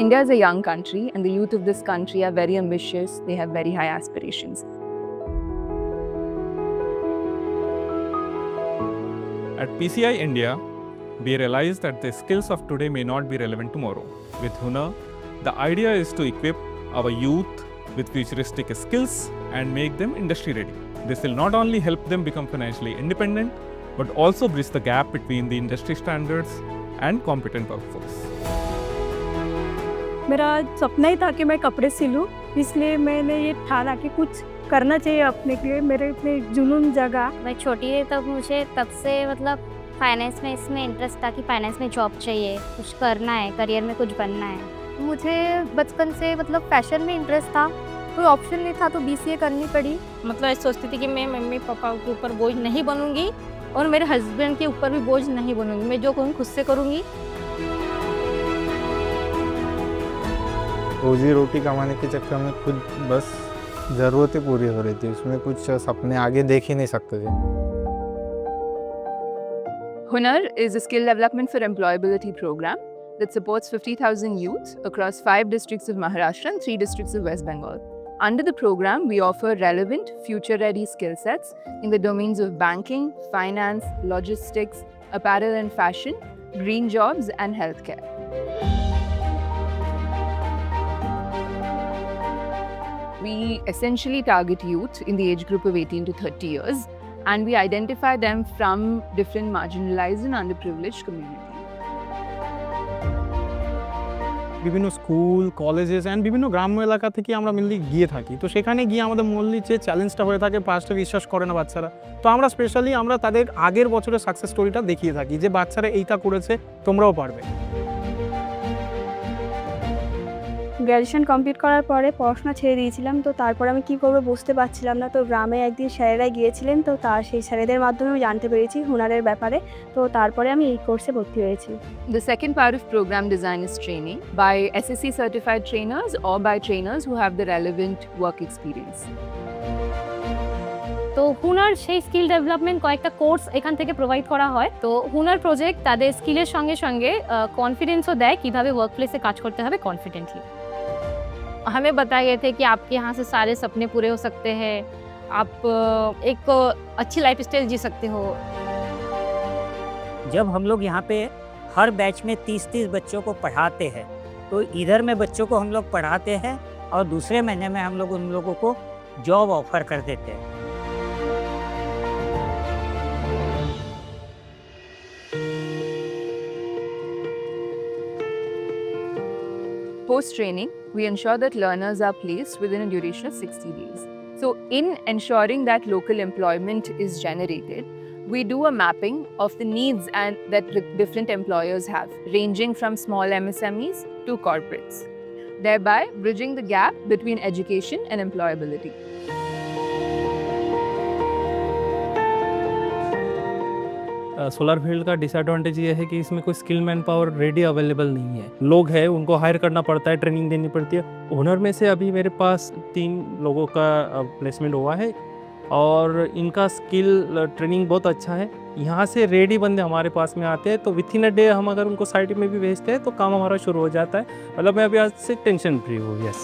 India is a young country and the youth of this country are very ambitious. They have very high aspirations. At PCI India, we realize that the skills of today may not be relevant tomorrow. With Hunar, the idea is to equip our youth with futuristic skills and make them industry ready. This will not only help them become financially independent, but also bridge the gap between the industry standards and competent workforce. मेरा सपना ही था कि मैं कपड़े सिलूं, इसलिए मैंने ये ठाना कि कुछ करना चाहिए अपने के लिए। मेरे इतने जुनून जगा। मैं छोटी थी तब मुझे तब से मतलब फाइनेंस में इसमें इंटरेस्ट था कि फाइनेंस में जॉब चाहिए, कुछ करना है, करियर में कुछ बनना है। मुझे बचपन से मतलब फैशन में इंटरेस्ट था, कोई ऑप्शन नहीं था तो BCA करनी पड़ी। मतलब ऐसी सोचती थी कि मैं मम्मी पापा के ऊपर बोझ नहीं बनूंगी और मेरे हस्बैंड के ऊपर भी बोझ नहीं बनूंगी। मैं जो करूँ खुद से करूँगी। रोजी रोटी कमाने के चक्कर में खुद बस ज़रूरतें पूरी हो रही थी, उसमें कुछ सपने आगे देख ही नहीं सकते थे। Hunar is a skill development for employability program that supports 50,000 youth across 5 districts of Maharashtra and 3 districts of West Bengal. Under the program, we offer relevant, future-ready skill sets in the domains of banking, finance, logistics, apparel and fashion, green jobs, and healthcare. We essentially target youth in the age group of 18 to 30 years, and we identify them from different marginalized and underprivileged communities. বিভিন্ন school colleges and বিভিন্ন গ্রাম্য এলাকা থেকে আমরা mainly গিয়ে থাকি। তো সেখানে গিয়ে আমাদের মেনলি যে চ্যালেঞ্জটা হয়ে থাকে, ফার্স্টে বিশ্বাস করে না বাচ্চারা। তো আমরা স্পেশালি তাদের আগের বছরের সাকসেস স্টোরিটা দেখিয়ে থাকি যে বাচ্চারা এইটা করেছে, তোমরাও পারবে। গ্র্যাজুয়েশন কমপ্লিট করার পরে পড়াশোনা ছেড়ে দিয়েছিলাম, তো তারপর আমি কী করবো বুঝতে পারছিলাম না। তো গ্রামে একদিন স্যারেরা গিয়েছিলেন, তো সেই স্যারেদের মাধ্যমে আমি জানতে পেরেছি হুনারের ব্যাপারে। তো তারপরে আমি এই কোর্সে ভর্তি হয়েছি। The second part of program design is training by SSC certified trainers or by trainers who have the relevant work experience. তো হুনার সেই স্কিল ডেভেলপমেন্ট কয়েকটা কোর্স এখান থেকে প্রোভাইড করা হয়। তো হুনার প্রজেক্ট তাদের স্কিলের সঙ্গে সঙ্গে কনফিডেন্সও দেয় কিভাবে ওয়ার্কপ্লেসে কাজ করতে হবে কনফিডেন্টলি। हमें बताए गए थे कि आपके यहाँ से सारे सपने पूरे हो सकते हैं, आप एक अच्छी लाइफस्टाइल जी सकते हो। जब हम लोग यहाँ पे हर बैच में 30-30 बच्चों को पढ़ाते हैं, तो इधर में बच्चों को हम लोग पढ़ाते हैं और दूसरे महीने में हम लोग उन लोगों को जॉब ऑफर कर देते हैं। Post-training, we ensure that learners are placed within a duration of 60 days. So in ensuring that local employment is generated, we do a mapping of the needs and that different employers have, ranging from small MSMEs to corporates, thereby bridging the gap between education and employability. Solar field का disadvantage ये है कि इसमें कोई skill man power ready available नहीं है। लोग हैं, उनको हायर करना पड़ता है, ट्रेनिंग देनी पड़ती है। हुनर में से अभी मेरे पास 3 लोगों का प्लेसमेंट हुआ है और इनका स्किल ट्रेनिंग बहुत अच्छा है। यहाँ से रेडी बंदे हमारे पास में आते हैं, तो विथ इन अ डे हम अगर उनको साइट में भी भेजते हैं तो काम हमारा शुरू हो जाता है। मतलब मैं अभी आज से टेंशन फ्री हूँ। Yes.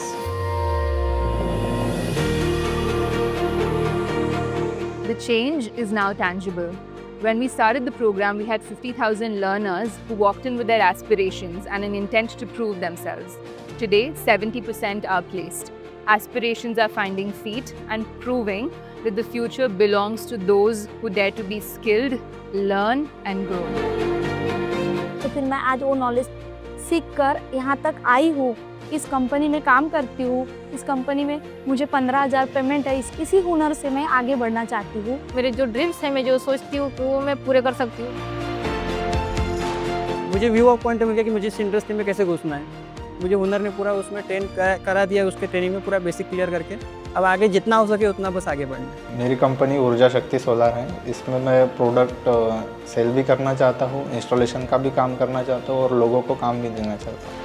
The change is now tangible. When we started the program, we had 50,000 learners who walked in with their aspirations and an intent to prove themselves. Today, 70% are placed. Aspirations are finding feet and proving that the future belongs to those who dare to be skilled, learn and grow. तो फिर मैं आज वो knowledge सीख कर यहाँ तक आई हूँ, इस कंपनी में काम करती हूँ। इस कंपनी में मुझे 15,000 पेमेंट है। इसी हुनर से मैं आगे बढ़ना चाहती हूँ। मेरे जो ड्रीम्स हैं, मैं जो सोचती हूँ वो मैं पूरे कर सकती हूँ। मुझे व्यू ऑफ पॉइंट मिल गया कि मुझे इस इंडस्ट्री में कैसे घुसना है। मुझे हुनर ने पूरा उसमें ट्रेन करा दिया, उसके ट्रेनिंग में पूरा बेसिक क्लियर करके अब आगे जितना हो सके उतना बस आगे बढ़ना। मेरी कंपनी ऊर्जा शक्ति सोलार है। इसमें मैं प्रोडक्ट सेल भी करना चाहता हूँ, इंस्टॉलेशन का भी काम करना चाहता हूँ और लोगों को काम भी देना चाहता हूँ।